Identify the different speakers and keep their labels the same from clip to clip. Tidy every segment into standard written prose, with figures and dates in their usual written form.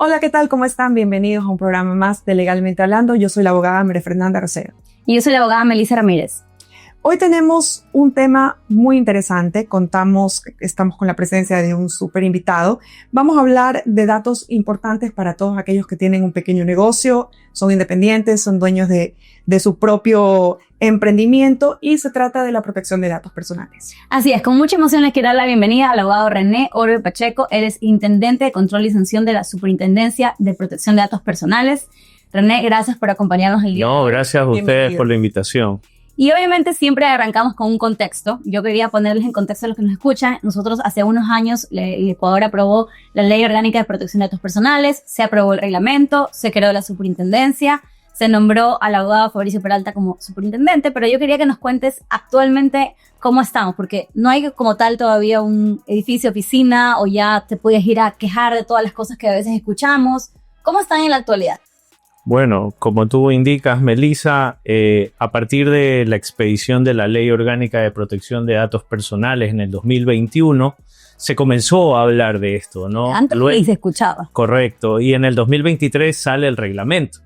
Speaker 1: Hola, ¿qué tal? ¿Cómo están? Bienvenidos a un programa más de Legalmente Hablando. Yo soy la abogada María Fernanda Rosero.
Speaker 2: Y yo soy la abogada Melissa Ramírez.
Speaker 1: Hoy tenemos un tema muy interesante. Estamos con la presencia de un súper invitado. Vamos a hablar de datos importantes para todos aquellos que tienen un pequeño negocio, son independientes, son dueños de su propio emprendimiento y se trata de la protección de datos personales.
Speaker 2: Así es, con mucha emoción les quiero dar la bienvenida al abogado René Orbe Pacheco. Él es intendente de control y sanción de la Superintendencia de Protección de Datos Personales. René, gracias por acompañarnos el día.
Speaker 3: No, gracias a ustedes por la invitación.
Speaker 2: Y obviamente siempre arrancamos con un contexto. Yo quería ponerles en contexto a los que nos escuchan. Nosotros hace unos años el Ecuador aprobó la Ley Orgánica de Protección de Datos Personales, se aprobó el reglamento, se creó la superintendencia, se nombró al abogado Fabricio Peralta como superintendente, pero yo quería que nos cuentes actualmente cómo estamos, porque no hay como tal todavía un edificio, oficina, o ya te puedes ir a quejar de todas las cosas que a veces escuchamos. ¿Cómo están en la actualidad?
Speaker 3: Bueno, como tú indicas, Melissa, a partir de la expedición de la Ley Orgánica de Protección de Datos Personales en el 2021, se comenzó a hablar de esto, ¿no?
Speaker 2: Antes luego, se escuchaba.
Speaker 3: Correcto, y en el 2023 sale el reglamento.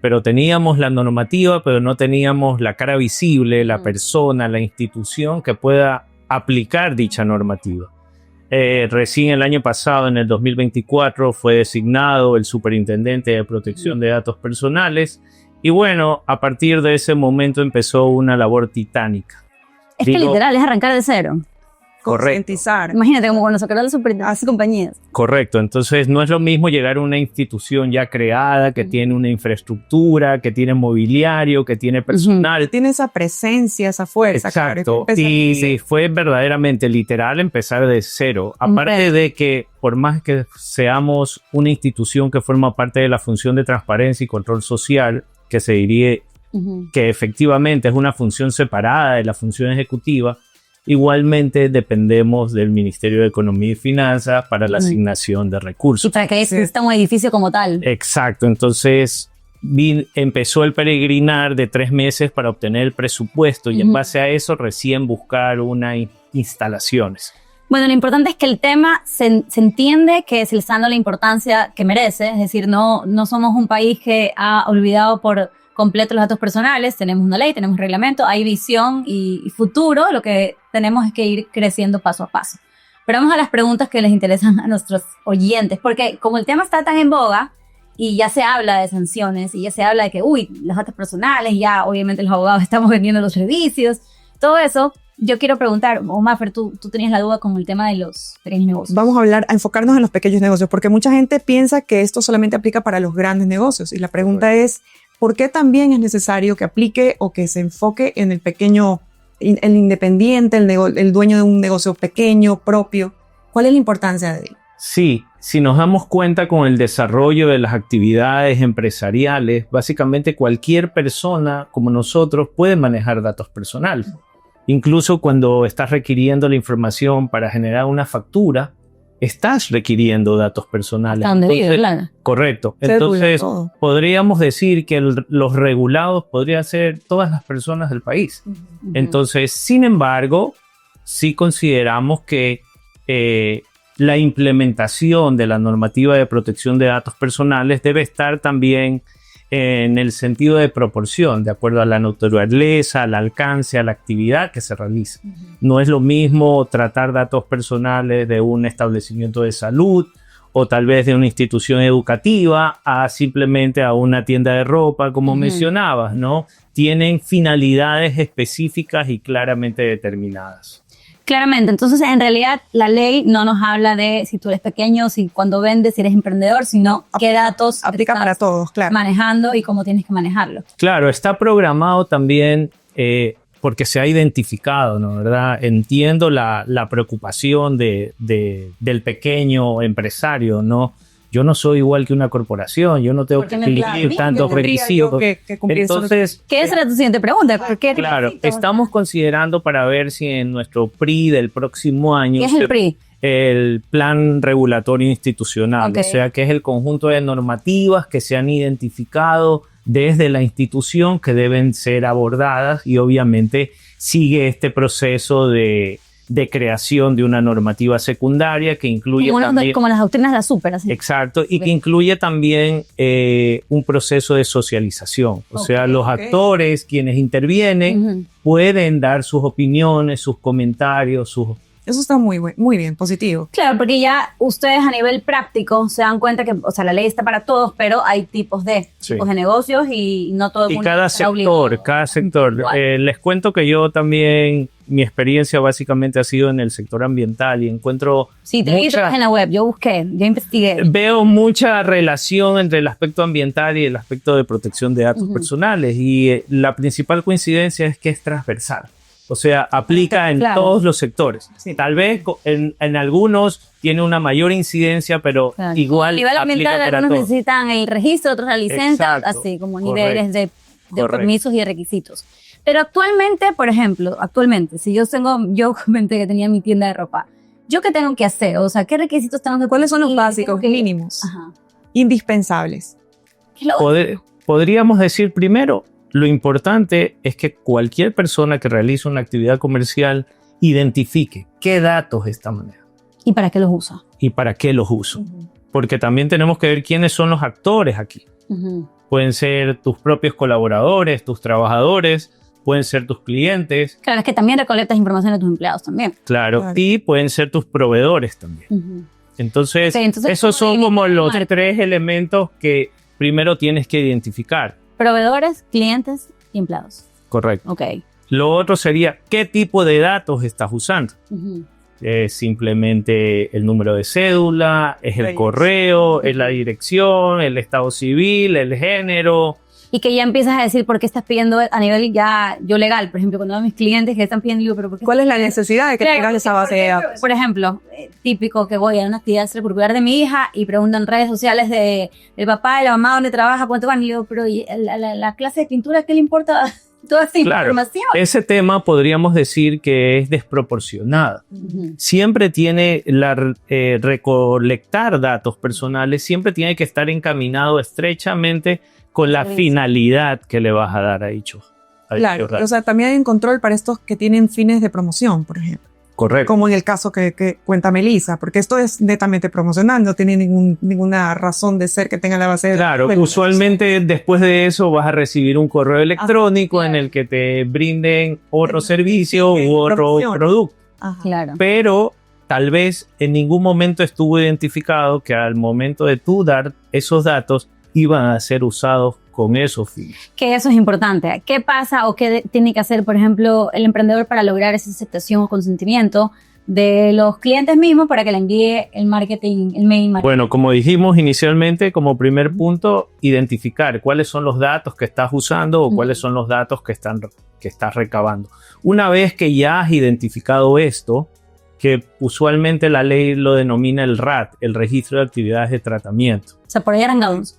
Speaker 3: Pero teníamos la normativa, pero no teníamos la cara visible, la persona, la institución que pueda aplicar dicha normativa. Recién el año pasado, en el 2024, fue designado el Superintendente de Protección de Datos Personales y bueno, a partir de ese momento empezó una labor titánica.
Speaker 2: Es que literal, es arrancar de cero.
Speaker 1: Concientizar.
Speaker 2: Imagínate como cuando se creó la superintendencia, compañías.
Speaker 3: Correcto, entonces no es lo mismo llegar a una institución ya creada, que tiene una infraestructura, que tiene mobiliario, que tiene personal.
Speaker 1: Tiene esa presencia, esa fuerza.
Speaker 3: Exacto,
Speaker 1: claro,
Speaker 3: y fue verdaderamente literal empezar de cero. Aparte de que por más que seamos una institución que forma parte de la función de transparencia y control social, que se diría que efectivamente es una función separada de la función ejecutiva, igualmente dependemos del Ministerio de Economía y Finanzas para la asignación de recursos.
Speaker 2: Y para que exista un edificio como tal.
Speaker 3: Exacto, entonces empezó el peregrinar de 3 meses para obtener el presupuesto y en base a eso recién buscar unas instalaciones.
Speaker 2: Bueno, lo importante es que el tema se entiende que se le está dando la importancia que merece, es decir, no somos un país que ha olvidado por completo los datos personales, tenemos una ley, tenemos un reglamento, hay visión y futuro, lo que tenemos es que ir creciendo paso a paso. Pero vamos a las preguntas que les interesan a nuestros oyentes, porque como el tema está tan en boga y ya se habla de sanciones y ya se habla de que, los datos personales, ya obviamente los abogados estamos vendiendo los servicios, todo eso, yo quiero preguntar, Mafer, tú tenías la duda con el tema de los pequeños negocios.
Speaker 1: Vamos a enfocarnos en los pequeños negocios, porque mucha gente piensa que esto solamente aplica para los grandes negocios y la pregunta es, ¿por qué también es necesario que aplique o que se enfoque en el pequeño, el independiente, el dueño de un negocio pequeño, propio? ¿Cuál es la importancia de él?
Speaker 3: Sí, si nos damos cuenta con el desarrollo de las actividades empresariales, básicamente cualquier persona como nosotros puede manejar datos personales. Incluso cuando estás requiriendo la información para generar una factura, estás requiriendo datos personales.
Speaker 2: Claro.
Speaker 3: Correcto. Entonces, podríamos decir que los regulados podrían ser todas las personas del país. Entonces, sin embargo, sí consideramos que la implementación de la normativa de protección de datos personales debe estar también en el sentido de proporción, de acuerdo a la naturaleza, al alcance, a la actividad que se realiza. No es lo mismo tratar datos personales de un establecimiento de salud o tal vez de una institución educativa a simplemente a una tienda de ropa, como mencionabas, ¿no? Tienen finalidades específicas y claramente determinadas.
Speaker 2: Claramente, entonces en realidad la ley no nos habla de si tú eres pequeño, si cuando vendes, si eres emprendedor, sino qué datos
Speaker 1: aplica para todos, claro,
Speaker 2: manejando y cómo tienes que manejarlo.
Speaker 3: Claro, está programado también porque se ha identificado, ¿no? ¿Verdad? Entiendo la preocupación del pequeño empresario, ¿no? Yo no soy igual que una corporación, yo no tengo que cumplir tantos requisitos. Entonces,
Speaker 2: ¿qué era tu siguiente pregunta?
Speaker 3: Claro, estamos considerando para ver si en nuestro PRI del próximo año...
Speaker 2: ¿Qué es el PRI?
Speaker 3: El Plan Regulatorio Institucional, o sea que es el conjunto de normativas que se han identificado desde la institución que deben ser abordadas y obviamente sigue este proceso de de creación de una normativa secundaria que incluye también...
Speaker 2: Como las doctrinas de la super, así.
Speaker 3: Exacto, y que incluye también un proceso de socialización. O sea, los actores, quienes intervienen, pueden dar sus opiniones, sus comentarios, sus...
Speaker 1: Eso está muy bien, positivo.
Speaker 2: Claro, porque ya ustedes a nivel práctico se dan cuenta que, o sea, la ley está para todos, pero hay tipos de negocios y no todo el mundo está obligado.
Speaker 3: Cada sector. Les cuento que yo también, mi experiencia básicamente ha sido en el sector ambiental y encuentro...
Speaker 2: Sí, te vi tu página web, yo busqué, yo investigué.
Speaker 3: Veo mucha relación entre el aspecto ambiental y el aspecto de protección de datos personales y la principal coincidencia es que es transversal. O sea, aplica en todos los sectores. Sí. Tal vez en algunos tiene una mayor incidencia, pero igual
Speaker 2: a nivel ambiental algunos necesitan el registro, otros la licencia, así como niveles de permisos y de requisitos. Pero actualmente, por ejemplo, si yo comenté que tenía mi tienda de ropa, ¿yo qué tengo que hacer? O sea, ¿qué requisitos tengo que...
Speaker 1: ¿Cuáles son los básicos, mínimos, indispensables?
Speaker 3: Podríamos decir primero... Lo importante es que cualquier persona que realice una actividad comercial identifique qué datos está manejando.
Speaker 2: ¿Y para qué los usa?
Speaker 3: ¿Y para qué los uso? Porque también tenemos que ver quiénes son los actores aquí. Pueden ser tus propios colaboradores, tus trabajadores, pueden ser tus clientes.
Speaker 2: Claro, es que también recolectas información de tus empleados también.
Speaker 3: Claro. Y pueden ser tus proveedores también. Entonces, esos son como los 3 elementos que primero tienes que identificar.
Speaker 2: Proveedores, clientes y empleados.
Speaker 3: Correcto.
Speaker 2: Ok.
Speaker 3: Lo otro sería, ¿qué tipo de datos estás usando? Es simplemente el número de cédula, es el correo, es la dirección, el estado civil, el género.
Speaker 2: Y que ya empiezas a decir por qué estás pidiendo a nivel ya yo legal. Por ejemplo, cuando a mis clientes que están pidiendo, digo, pero ¿por qué?
Speaker 1: ¿Cuál es la necesidad de que tengas esa base de datos?
Speaker 2: Por ejemplo, típico que voy a una actividad extracurricular de mi hija y pregunto en redes sociales del papá y la mamá dónde trabaja, cuánto van. Y digo, pero ¿y la clase de pintura qué le importa toda esa información?
Speaker 3: Ese tema podríamos decir que es desproporcionado. Siempre tiene recolectar datos personales, siempre tiene que estar encaminado estrechamente con la finalidad que le vas a dar a dichos.
Speaker 1: Claro, o sea, también hay un control para estos que tienen fines de promoción, por ejemplo.
Speaker 3: Correcto.
Speaker 1: Como en el caso que cuenta Melissa, porque esto es netamente promocional, no tiene ninguna razón de ser que tenga la base de datos.
Speaker 3: Claro, usualmente después de eso vas a recibir un correo electrónico en el que te brinden otro servicio u otro producto.
Speaker 2: Claro.
Speaker 3: Pero tal vez en ningún momento estuvo identificado que al momento de tú dar esos datos iban a ser usados con esos fines.
Speaker 2: Que eso es importante. ¿Qué pasa o qué tiene que hacer, por ejemplo, el emprendedor para lograr esa aceptación o consentimiento de los clientes mismos para que le envíe el marketing, el mail marketing?
Speaker 3: Bueno, como dijimos inicialmente, como primer punto, identificar cuáles son los datos que estás usando o cuáles son los datos que estás recabando. Una vez que ya has identificado esto, que usualmente la ley lo denomina el RAT, el Registro de Actividades de Tratamiento.
Speaker 2: O sea, por ahí arrancamos.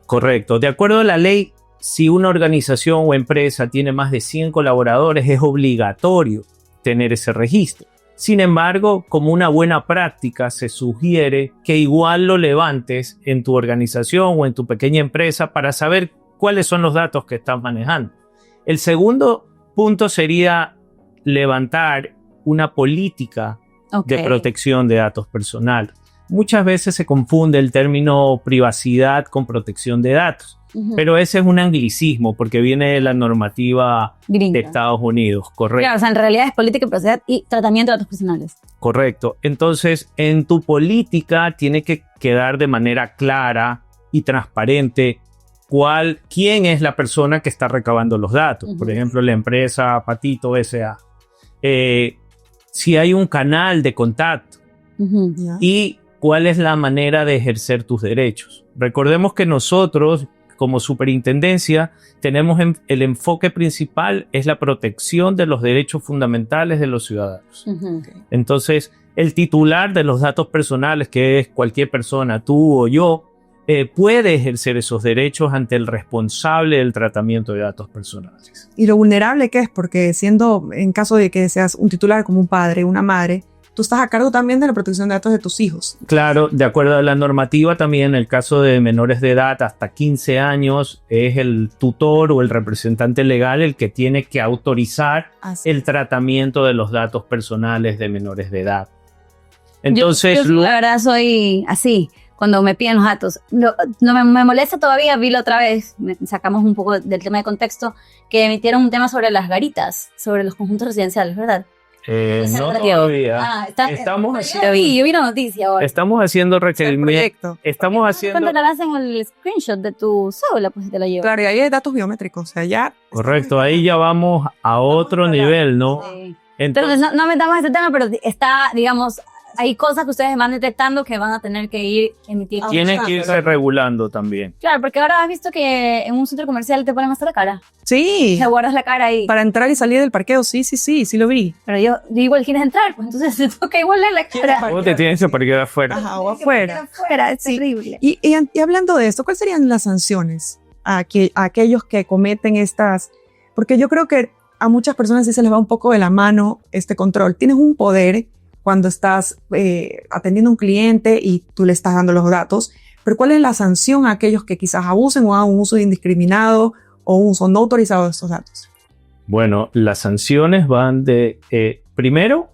Speaker 3: Correcto. De acuerdo a la ley, si una organización o empresa tiene más de 100 colaboradores, es obligatorio tener ese registro. Sin embargo, como una buena práctica, se sugiere que igual lo levantes en tu organización o en tu pequeña empresa para saber cuáles son los datos que estás manejando. El segundo punto sería levantar una política de protección de datos personales. Muchas veces se confunde el término privacidad con protección de datos, pero ese es un anglicismo porque viene de la normativa de Estados Unidos, correcto.
Speaker 2: Claro, o sea, en realidad es política de privacidad y tratamiento de datos personales.
Speaker 3: Correcto. Entonces, en tu política tiene que quedar de manera clara y transparente quién es la persona que está recabando los datos. Por ejemplo, la empresa Patito S.A. Si hay un canal de contacto y cuál es la manera de ejercer tus derechos. Recordemos que nosotros, como superintendencia, tenemos el enfoque principal es la protección de los derechos fundamentales de los ciudadanos. Entonces, el titular de los datos personales, que es cualquier persona, tú o yo, puede ejercer esos derechos ante el responsable del tratamiento de datos personales.
Speaker 1: Y lo vulnerable que es, porque siendo, en caso de que seas un titular como un padre, una madre, tú estás a cargo también de la protección de datos de tus hijos.
Speaker 3: Claro, de acuerdo a la normativa también, en el caso de menores de edad hasta 15 años, es el tutor o el representante legal el que tiene que autorizar el tratamiento de los datos personales de menores de edad. Entonces,
Speaker 2: yo la verdad soy así. Cuando me piden los datos, no me molesta todavía. Vi la otra vez, sacamos un poco del tema de contexto, que emitieron un tema sobre las garitas, sobre los conjuntos residenciales, ¿verdad?
Speaker 3: No todavía.
Speaker 2: Yo vi la noticia ahora.
Speaker 3: Estamos haciendo requerimientos. Estamos haciendo.
Speaker 2: Cuando le hacen el screenshot de tu cédula, pues te la llevo.
Speaker 1: Claro, y ahí hay datos biométricos, o sea, ya.
Speaker 3: Correcto, ahí ya vamos a otro nivel, ¿no?
Speaker 2: Sí. Entonces, no metamos este tema, pero está, digamos, hay cosas que ustedes van detectando que van a tener que ir emitiendo.
Speaker 3: Tienen que irse regulando también.
Speaker 2: Claro, porque ahora has visto que en un centro comercial te ponen hasta la cara.
Speaker 1: Sí.
Speaker 2: Te guardas la cara ahí.
Speaker 1: Para entrar y salir del parqueo, sí lo vi.
Speaker 2: Pero yo igual quieres entrar, pues entonces te toca igual leer la cara.
Speaker 3: O te tienes que parquear afuera.
Speaker 1: Ajá, o afuera.
Speaker 2: Es terrible.
Speaker 1: Y hablando de esto, ¿cuáles serían las sanciones a aquellos que cometen estas? Porque yo creo que a muchas personas sí se les va un poco de la mano este control. Tienes un poder cuando estás atendiendo a un cliente y tú le estás dando los datos, pero ¿cuál es la sanción a aquellos que quizás abusen o hagan un uso indiscriminado o un uso no autorizado de estos datos?
Speaker 3: Bueno, las sanciones van de, primero,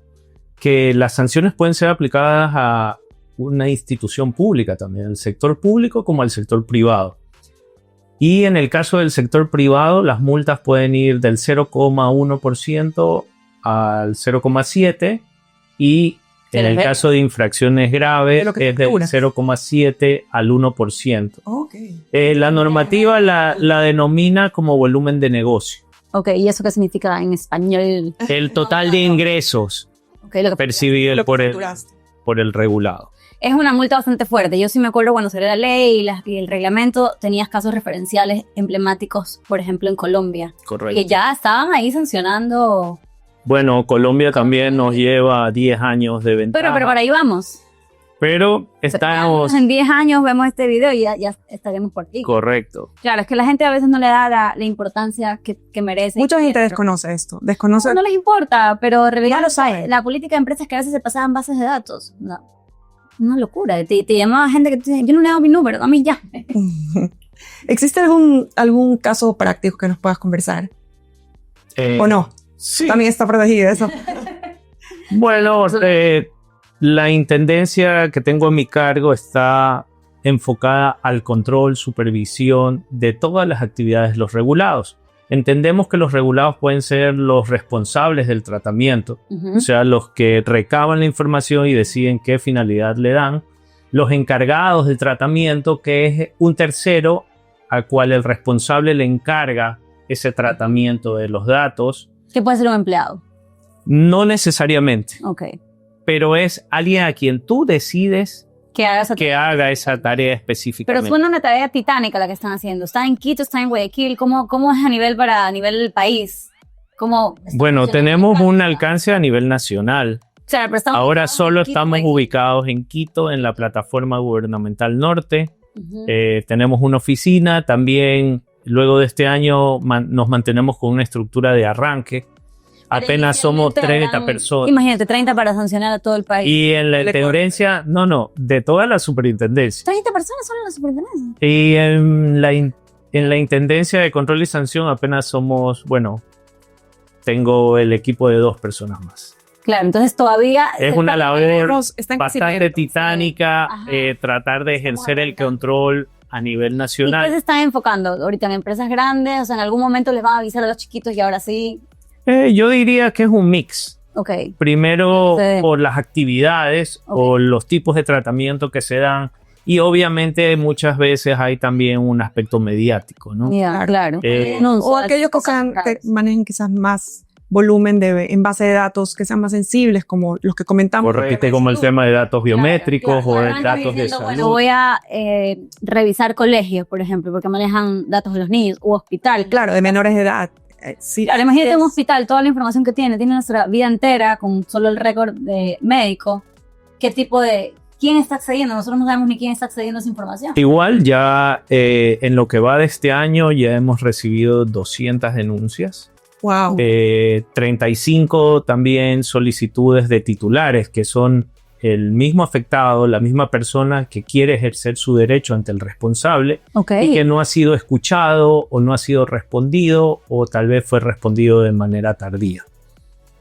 Speaker 3: que las sanciones pueden ser aplicadas a una institución pública también, al sector público como al sector privado. Y en el caso del sector privado, las multas pueden ir del 0,1% al 0,7%. Y en el caso de infracciones graves es del 0,7 al 1%.
Speaker 1: Okay.
Speaker 3: La normativa la denomina como volumen de negocio.
Speaker 2: Ok, ¿y eso qué significa en español?
Speaker 3: El total de ingresos percibido por el regulado.
Speaker 2: Es una multa bastante fuerte. Yo sí me acuerdo cuando salió la ley y el reglamento, tenías casos referenciales emblemáticos, por ejemplo, en Colombia.
Speaker 3: Correcto.
Speaker 2: Que ya estaban ahí sancionando.
Speaker 3: Bueno, Colombia también nos lleva 10 años de ventaja.
Speaker 2: Pero por ahí vamos.
Speaker 3: Pero estamos...
Speaker 2: En 10 años vemos este video y ya estaremos por aquí.
Speaker 3: Correcto.
Speaker 2: Claro, es que la gente a veces no le da la importancia que merece.
Speaker 1: Mucha gente desconoce esto.
Speaker 2: No les importa, pero en realidad
Speaker 1: lo saben.
Speaker 2: La política de empresas que a veces se pasaban bases de datos. Una locura. Te llamaba gente que te dice, yo no le doy mi número, a mí ya.
Speaker 1: ¿Existe algún caso práctico que nos puedas conversar? ¿O no?
Speaker 3: Sí.
Speaker 1: También está protegido eso.
Speaker 3: Bueno, la intendencia que tengo a mi cargo está enfocada al control, supervisión de todas las actividades de los regulados. Entendemos que los regulados pueden ser los responsables del tratamiento, o sea, los que recaban la información y deciden qué finalidad le dan, los encargados del tratamiento, que es un tercero al cual el responsable le encarga ese tratamiento de los datos.
Speaker 2: ¿Qué puede ser un empleado?
Speaker 3: No necesariamente.
Speaker 2: Ok.
Speaker 3: Pero es alguien a quien tú decides
Speaker 2: que haga
Speaker 3: esa tarea específicamente.
Speaker 2: Pero suena una tarea titánica la que están haciendo. Está en Quito, está en Guayaquil. ¿Cómo es a nivel del país?
Speaker 3: Bueno, tenemos un alcance a nivel nacional.
Speaker 2: Claro, pero
Speaker 3: ahora solo estamos ubicados en Quito, en la plataforma gubernamental norte. Tenemos una oficina. También, luego de este año, nos mantenemos con una estructura de arranque. Apenas somos 30 personas.
Speaker 2: Imagínate, 30 para sancionar a todo el país.
Speaker 3: Y en la intendencia, de toda la superintendencia.
Speaker 2: 30 personas solo en la superintendencia.
Speaker 3: Y en la intendencia de control y sanción apenas somos, tengo el equipo de 2 personas más.
Speaker 2: Claro, entonces todavía...
Speaker 3: Es una labor bastante titánica, tratar de ejercer el control a nivel nacional.
Speaker 2: ¿Y qué se están enfocando ahorita en empresas grandes? O sea, en algún momento les van a avisar a los chiquitos y ahora sí...
Speaker 3: Yo diría que es un mix.
Speaker 2: Okay.
Speaker 3: Primero por las actividades o los tipos de tratamiento que se dan y obviamente muchas veces hay también un aspecto mediático, ¿no?
Speaker 2: Claro.
Speaker 1: O aquellos que manejen quizás más volumen en base de datos que sean más sensibles, como los que comentamos.
Speaker 3: Correcto, como el tema de datos biométricos o de datos de salud.
Speaker 2: Bueno, voy a revisar colegios, por ejemplo, porque manejan datos de los niños u hospital.
Speaker 1: Claro, de menores de edad. Sí,
Speaker 2: claro, imagínate un hospital, toda la información que tiene nuestra vida entera con solo el récord de médico. ¿Quién está accediendo? Nosotros no sabemos ni quién está accediendo a esa información.
Speaker 3: Igual ya en lo que va de este año ya hemos recibido 200 denuncias
Speaker 1: Wow.
Speaker 3: 35 también solicitudes de titulares, que son el mismo afectado, la misma persona que quiere ejercer su derecho ante el responsable y que no ha sido escuchado o no ha sido respondido o tal vez fue respondido de manera tardía.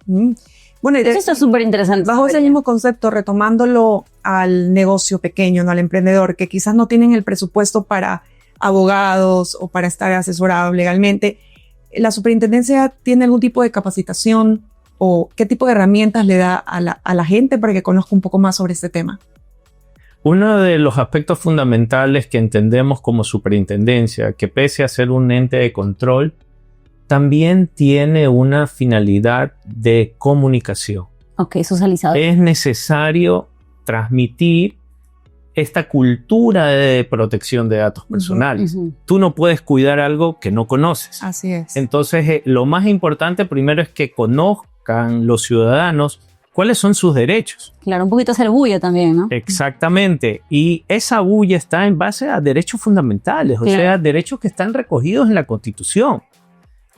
Speaker 1: Bueno,
Speaker 2: eso es súper interesante.
Speaker 1: Bajo ese mismo concepto, retomándolo al negocio pequeño, ¿no? Al emprendedor, que quizás no tienen el presupuesto para abogados o para estar asesorados legalmente, ¿la superintendencia tiene algún tipo de capacitación o qué tipo de herramientas le da a la gente para que conozca un poco más sobre este tema?
Speaker 3: Uno de los aspectos fundamentales que entendemos como superintendencia, que pese a ser un ente de control, también tiene una finalidad de comunicación.
Speaker 2: Socializador.
Speaker 3: Es necesario transmitir esta cultura de protección de datos personales. Tú no puedes cuidar algo que no conoces.
Speaker 1: Así es.
Speaker 3: Entonces, lo más importante primero es que conozcan los ciudadanos cuáles son sus derechos.
Speaker 2: Claro, un poquito hacer bulla también, ¿no?
Speaker 3: Exactamente. Y esa bulla está en base a derechos fundamentales, o sea, derechos que están recogidos en la Constitución.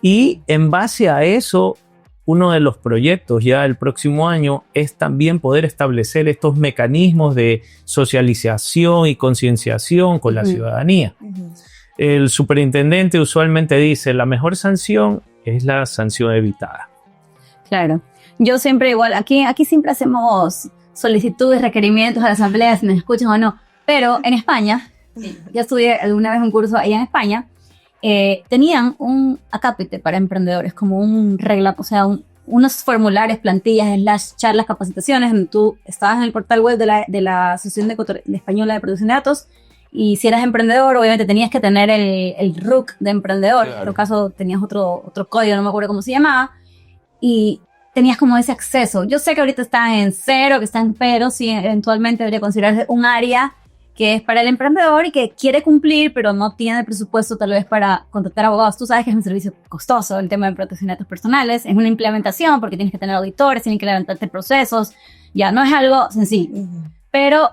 Speaker 3: Y en base a eso, uno de los proyectos ya el próximo año es también poder establecer estos mecanismos de socialización y concienciación con la ciudadanía. El superintendente usualmente dice, la mejor sanción es la sanción evitada. Claro.
Speaker 2: Yo siempre igual, aquí siempre hacemos solicitudes, requerimientos a la asamblea, si me escuchan o no. Pero en España, yo estudié alguna vez un curso allá en España, tenían un acápite para emprendedores, como un regla, o sea, unos formularios, plantillas, charlas, capacitaciones, donde tú estabas en el portal web de la Asociación de Española de Protección de Datos, y si eras emprendedor, obviamente tenías que tener el RUC de emprendedor. Claro. En otro caso tenías otro código, no me acuerdo cómo se llamaba, y tenías como ese acceso. Yo sé que ahorita está en cero, que está en pero, sí, eventualmente debería considerarse un área que es para el emprendedor y que quiere cumplir, pero no tiene el presupuesto tal vez para contratar abogados. Tú sabes que es un servicio costoso el tema de protección de datos personales. Es una implementación porque tienes que tener auditores, tienes que levantarte procesos. Ya, no es algo sencillo. Pero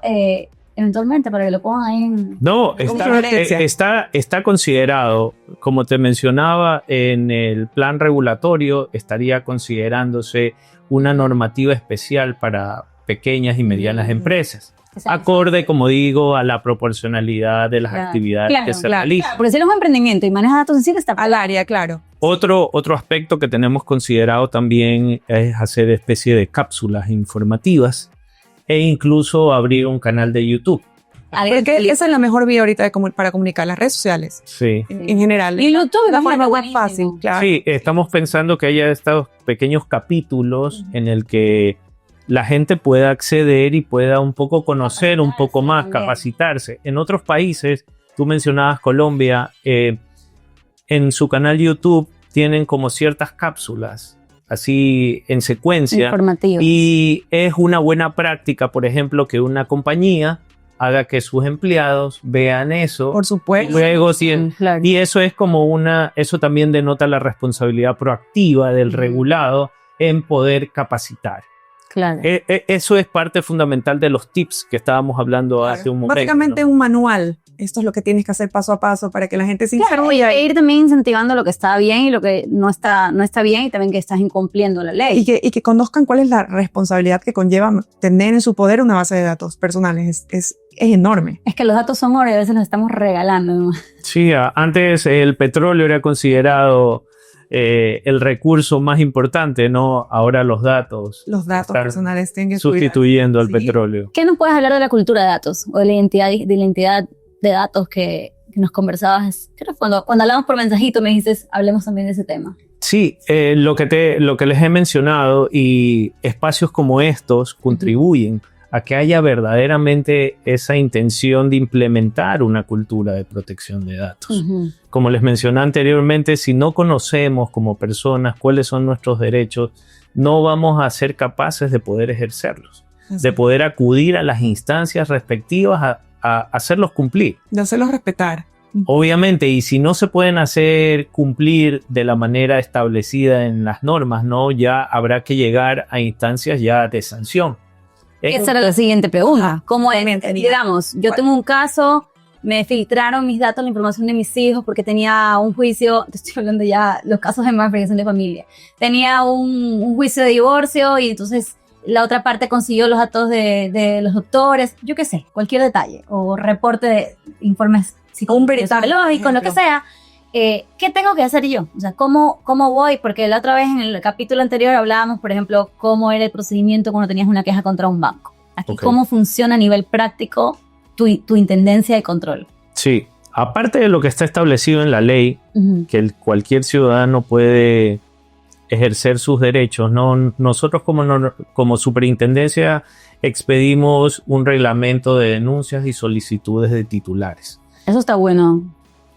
Speaker 2: eventualmente para que lo pongan ahí en...
Speaker 3: No, está considerado, como te mencionaba, en el plan regulatorio estaría considerándose una normativa especial para pequeñas y medianas empresas. Acorde, como digo, a la proporcionalidad de las actividades que se realizan.
Speaker 2: Porque si eres un emprendimiento y manejas datos sensibles, está
Speaker 1: al área, claro.
Speaker 3: Otro aspecto que tenemos considerado también es hacer especie de cápsulas informativas e incluso abrir un canal de YouTube.
Speaker 1: Porque esa es la mejor vía ahorita para comunicar, las redes sociales.
Speaker 3: Sí.
Speaker 1: En general.
Speaker 2: Y YouTube es
Speaker 1: la forma más fácil, claro.
Speaker 3: Sí, estamos pensando que haya estos pequeños capítulos en el que la gente pueda acceder y pueda un poco conocer un poco más, capacitarse. En otros países, tú mencionabas Colombia, en su canal YouTube tienen como ciertas cápsulas, así en secuencia.
Speaker 2: Informativas.
Speaker 3: Y es una buena práctica, por ejemplo, que una compañía haga que sus empleados vean eso.
Speaker 1: Por supuesto.
Speaker 3: Luego y eso es como eso también denota la responsabilidad proactiva del regulado en poder capacitar.
Speaker 2: Claro.
Speaker 3: Eso es parte fundamental de los tips que estábamos hablando hace un momento.
Speaker 1: Básicamente, ¿no? Un manual. Esto es lo que tienes que hacer paso a paso para que la gente se instruya.
Speaker 2: E ir también incentivando lo que está bien y lo que no está bien, y también que estás incumpliendo la ley.
Speaker 1: Y que conozcan cuál es la responsabilidad que conlleva tener en su poder una base de datos personales. Es enorme.
Speaker 2: Es que los datos son oro y a veces los estamos regalando, ¿no?
Speaker 3: Sí, antes el petróleo era considerado el recurso más importante, ¿no? Ahora los datos
Speaker 1: personales tienen que
Speaker 3: sustituyendo al petróleo.
Speaker 2: ¿Qué nos puedes hablar de la cultura de datos o de la identidad de datos que nos conversabas? Cuando hablamos por mensajito me dices, hablemos también de ese tema.
Speaker 3: Sí, lo que les he mencionado, y espacios como estos contribuyen a que haya verdaderamente esa intención de implementar una cultura de protección de datos. Como les mencioné anteriormente, si no conocemos como personas cuáles son nuestros derechos, no vamos a ser capaces de poder ejercerlos, de poder acudir a las instancias respectivas a hacerlos cumplir.
Speaker 1: De hacerlos respetar.
Speaker 3: Obviamente, y si no se pueden hacer cumplir de la manera establecida en las normas, ¿no? Ya habrá que llegar a instancias ya de sanción.
Speaker 2: Esa era la siguiente pregunta. ¿Cómo es? Digamos, yo tengo un caso me filtraron mis datos, la información de mis hijos, porque tenía un juicio, te estoy hablando ya, los casos de malversación de familia, tenía un juicio de divorcio y entonces la otra parte consiguió los datos de los doctores, yo qué sé, cualquier detalle, o reporte de informes psicológicos, lo que sea. ¿Qué tengo que hacer yo? O sea, ¿cómo voy? Porque la otra vez en el capítulo anterior hablábamos, por ejemplo, cómo era el procedimiento cuando tenías una queja contra un banco. Aquí, ¿cómo funciona a nivel práctico tu intendencia de control? Sí,
Speaker 3: aparte de lo que está establecido en la ley, que cualquier ciudadano puede ejercer sus derechos, ¿no? Nosotros como superintendencia expedimos un reglamento de denuncias y solicitudes de titulares.
Speaker 2: Eso está bueno,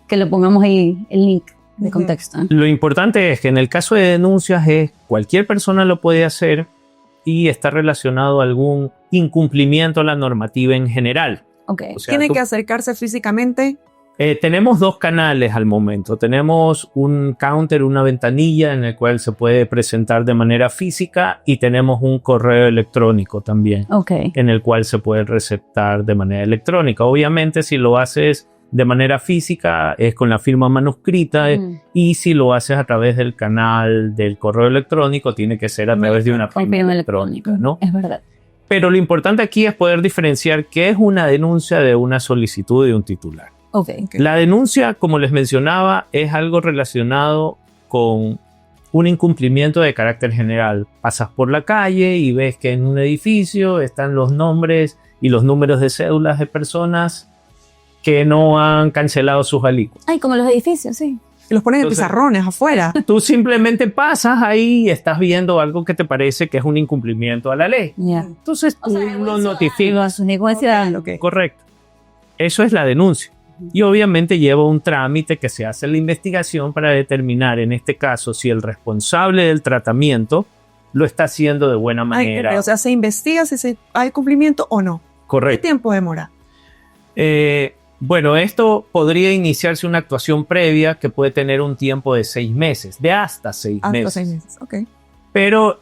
Speaker 2: que le pongamos ahí el link de contexto.
Speaker 3: Lo importante es que en el caso de denuncias cualquier persona lo puede hacer y está relacionado a algún incumplimiento a la normativa en general.
Speaker 1: Okay. O sea, ¿tiene que acercarse físicamente?
Speaker 3: Tenemos 2 canales al momento. Tenemos un counter, una ventanilla en el cual se puede presentar de manera física y tenemos un correo electrónico también, en el cual se puede receptar de manera electrónica. Obviamente, si lo haces de manera física es con la firma manuscrita y si lo haces a través del canal del correo electrónico tiene que ser a través de una firma electrónica, ¿no?
Speaker 2: Es verdad.
Speaker 3: Pero lo importante aquí es poder diferenciar qué es una denuncia de una solicitud de un titular. La denuncia, como les mencionaba, es algo relacionado con un incumplimiento de carácter general. Pasas por la calle y ves que en un edificio están los nombres y los números de cédulas de personas que no han cancelado sus alícuotas.
Speaker 2: Ay, como los edificios, sí.
Speaker 1: Y los ponen en pizarrones afuera.
Speaker 3: Tú simplemente pasas ahí y estás viendo algo que te parece que es un incumplimiento a la ley. Entonces tú lo notificas. Correcto. Eso es la denuncia. Y obviamente lleva un trámite que se hace en la investigación para determinar, en este caso, si el responsable del tratamiento lo está haciendo de buena manera.
Speaker 1: O sea, se investiga si hay cumplimiento o no.
Speaker 3: Correcto.
Speaker 1: ¿Qué tiempo demora?
Speaker 3: Bueno, esto podría iniciarse una actuación previa que puede tener un tiempo de 6 meses, de hasta 6 meses.
Speaker 1: Hasta 6 meses, ok.
Speaker 3: Pero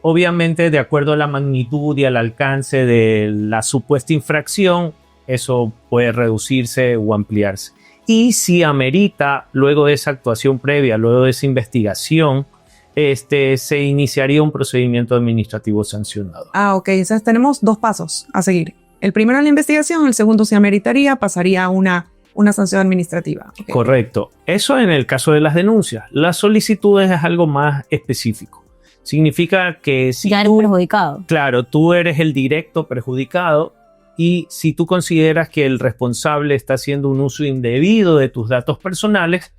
Speaker 3: obviamente de acuerdo a la magnitud y al alcance de la supuesta infracción, eso puede reducirse o ampliarse. Y si amerita, luego de esa actuación previa, luego de esa investigación, se iniciaría un procedimiento administrativo sancionado.
Speaker 1: Ok. Entonces tenemos 2 pasos a seguir. El primero es la investigación, el segundo, si ameritaría, pasaría a una sanción administrativa.
Speaker 3: Correcto. Eso en el caso de las denuncias. Las solicitudes es algo más específico. Significa que si
Speaker 2: ya eres perjudicado.
Speaker 3: Claro, tú eres el directo perjudicado y si tú consideras que el responsable está haciendo un uso indebido de tus datos personales,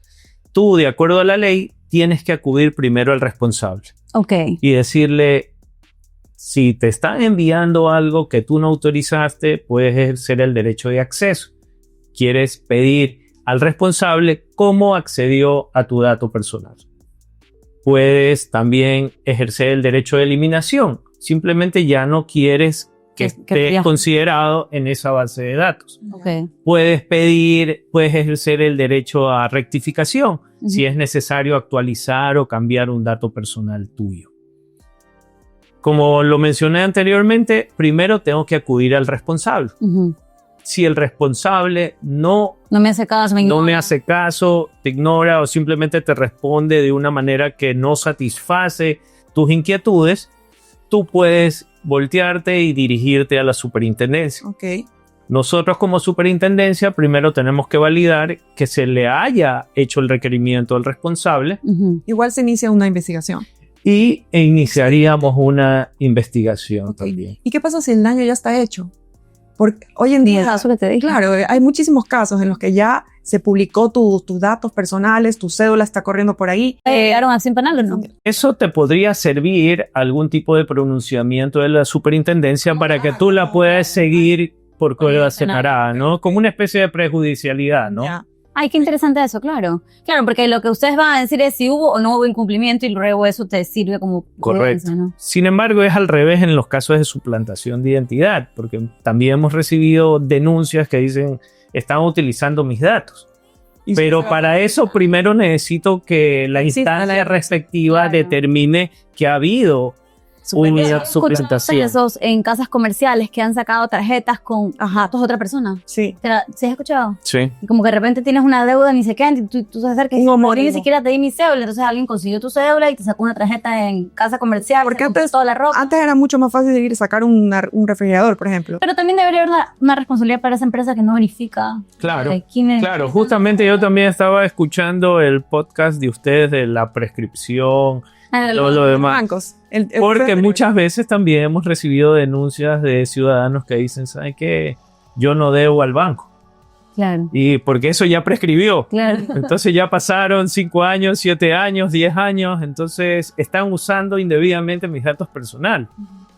Speaker 3: tú, de acuerdo a la ley, tienes que acudir primero al responsable. Y decirle, si te están enviando algo que tú no autorizaste, puedes ejercer el derecho de acceso. Quieres pedir al responsable cómo accedió a tu dato personal. Puedes también ejercer el derecho de eliminación. Simplemente ya no quieres que esté considerado en esa base de datos. Puedes ejercer el derecho a rectificación si es necesario actualizar o cambiar un dato personal tuyo. Como lo mencioné anteriormente, primero tengo que acudir al responsable. Si el responsable no me hace caso, te ignora o simplemente te responde de una manera que no satisface tus inquietudes, tú puedes voltearte y dirigirte a la superintendencia. Nosotros como superintendencia primero tenemos que validar que se le haya hecho el requerimiento al responsable.
Speaker 1: Igual se inicia una investigación.
Speaker 3: Y iniciaríamos una investigación también.
Speaker 1: ¿Y qué pasa si el daño ya está hecho? Porque hoy en día, claro, hay muchísimos casos en los que ya se publicó tus datos personales, tu cédula está corriendo por ahí.
Speaker 2: ¿Llegaron a 100 penal o no?
Speaker 3: Eso te podría servir algún tipo de pronunciamiento de la superintendencia para que tú la puedas seguir por cuerda separada, ¿no? Como una especie de prejudicialidad, ¿no?
Speaker 2: Ay, qué interesante eso, claro. Claro, porque lo que ustedes van a decir es si hubo o no hubo incumplimiento y luego eso te sirve como
Speaker 3: correcto, ¿no? Sin embargo, es al revés en los casos de suplantación de identidad, porque también hemos recibido denuncias que dicen, están utilizando mis datos. Pero para eso primero necesito que la instancia respectiva determine que ha habido una suplantación.
Speaker 2: Esos en casas comerciales que han sacado tarjetas con datos de otra persona.
Speaker 1: Sí.
Speaker 2: ¿Sí has escuchado?
Speaker 3: Sí.
Speaker 2: Y como que de repente tienes una deuda, ni se queda, tú se acercas y ni siquiera te di mi cédula. Entonces alguien consiguió tu cédula y te sacó una tarjeta en casa comercial.
Speaker 1: Porque antes era mucho más fácil de ir a sacar un refrigerador, por ejemplo.
Speaker 2: Pero también debería haber una responsabilidad para esa empresa que no verifica.
Speaker 3: Claro, claro. Justamente yo también estaba escuchando el podcast de ustedes de la prescripción, todo lo demás.
Speaker 1: Bancos.
Speaker 3: Porque muchas veces también hemos recibido denuncias de ciudadanos que dicen, ¿saben qué? Yo no debo al banco.
Speaker 2: Claro.
Speaker 3: Y porque eso ya prescribió.
Speaker 2: Claro.
Speaker 3: Entonces ya pasaron 5 años, 7 años, 10 años. Entonces están usando indebidamente mis datos personales.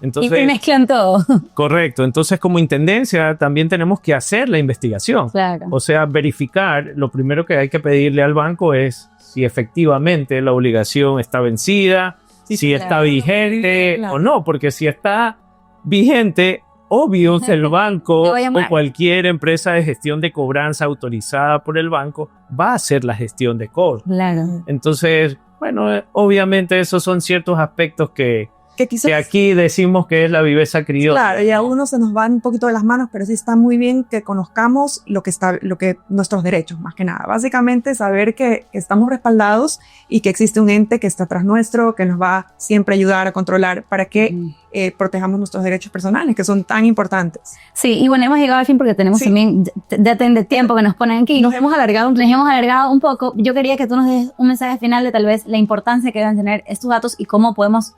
Speaker 3: Entonces,
Speaker 2: y mezclan todo.
Speaker 3: Correcto. Entonces, como intendencia, también tenemos que hacer la investigación.
Speaker 2: Claro.
Speaker 3: O sea, verificar. Lo primero que hay que pedirle al banco es si efectivamente la obligación está vencida, si está vigente o no. Porque si está vigente, obvio que el banco o cualquier empresa de gestión de cobranza autorizada por el banco va a hacer la gestión de cobro.
Speaker 2: Claro.
Speaker 3: Entonces, bueno, obviamente esos son ciertos aspectos que aquí decimos que es la viveza criolla.
Speaker 1: Claro, y a uno se nos van un poquito de las manos, pero sí está muy bien que conozcamos nuestros derechos, más que nada. Básicamente saber que estamos respaldados y que existe un ente que está atrás nuestro, que nos va siempre a ayudar a controlar para que protejamos nuestros derechos personales, que son tan importantes.
Speaker 2: Sí, y bueno, hemos llegado al fin porque tenemos también de tiempo que nos ponen aquí.
Speaker 1: Nos hemos alargado
Speaker 2: un poco. Yo quería que tú nos des un mensaje final de tal vez la importancia que deben tener estos datos y cómo podemos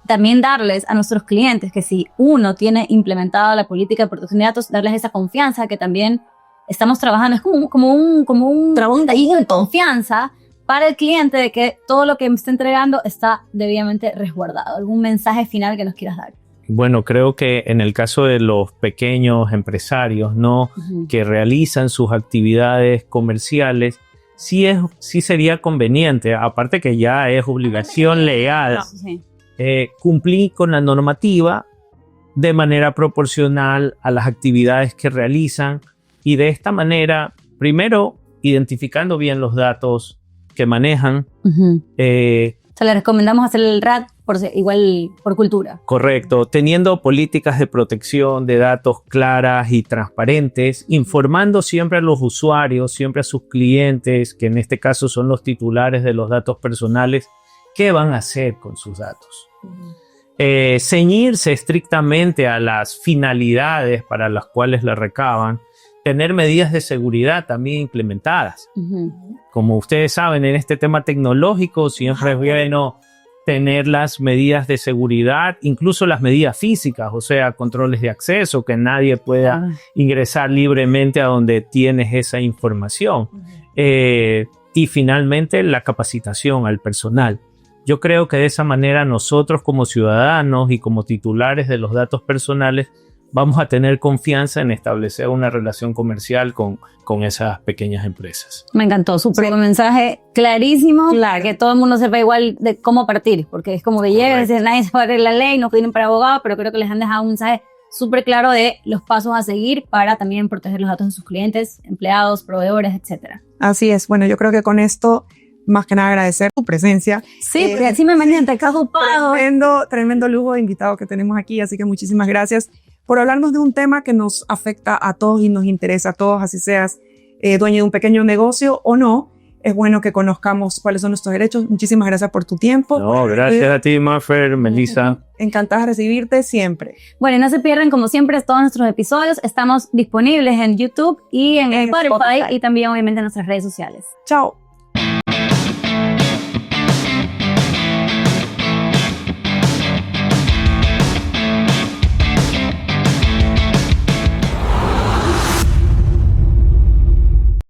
Speaker 2: también darles a nuestros clientes que si uno tiene implementada la política de protección de datos, darles esa confianza que también estamos trabajando. Es como un trabajo de confianza para el cliente de que todo lo que me está entregando está debidamente resguardado. ¿Algún mensaje final que nos quieras dar?
Speaker 3: Bueno, creo que en el caso de los pequeños empresarios, ¿no? Que realizan sus actividades comerciales, sí sería conveniente, aparte que ya es obligación legal, cumplir con la normativa de manera proporcional a las actividades que realizan y de esta manera, primero, identificando bien los datos que manejan.
Speaker 2: Le recomendamos hacer el RAT igual por cultura.
Speaker 3: Correcto, teniendo políticas de protección de datos claras y transparentes, informando siempre a los usuarios, siempre a sus clientes, que en este caso son los titulares de los datos personales, qué van a hacer con sus datos. Ceñirse estrictamente a las finalidades para las cuales la recaban, tener medidas de seguridad también implementadas. Como ustedes saben, en este tema tecnológico siempre es bueno tener las medidas de seguridad, incluso las medidas físicas, o sea, controles de acceso, que nadie pueda ingresar libremente a donde tienes esa información. Y finalmente la capacitación al personal. Yo creo que de esa manera nosotros como ciudadanos y como titulares de los datos personales vamos a tener confianza en establecer una relación comercial con esas pequeñas empresas.
Speaker 2: Me encantó, súper mensaje clarísimo, que todo el mundo sepa igual de cómo partir, porque es como que llega y dice, nadie se va a leer la ley, no tienen para abogado, pero creo que les han dejado un mensaje súper claro de los pasos a seguir para también proteger los datos de sus clientes, empleados, proveedores, etc.
Speaker 1: Así es, bueno, yo creo que con esto más que nada agradecer tu presencia.
Speaker 2: Sí, porque así me mandan te cago pago.
Speaker 1: Tremendo lujo de invitado que tenemos aquí, así que muchísimas gracias por hablarnos de un tema que nos afecta a todos y nos interesa a todos, así seas dueño de un pequeño negocio o no. Es bueno que conozcamos cuáles son nuestros derechos. Muchísimas gracias por tu tiempo.
Speaker 3: No, gracias a ti, Mafer, Melissa.
Speaker 1: Encantada de recibirte siempre.
Speaker 2: Bueno, y no se pierdan, como siempre, todos nuestros episodios. Estamos disponibles en YouTube y en Spotify y también, obviamente, en nuestras redes sociales.
Speaker 1: Chao.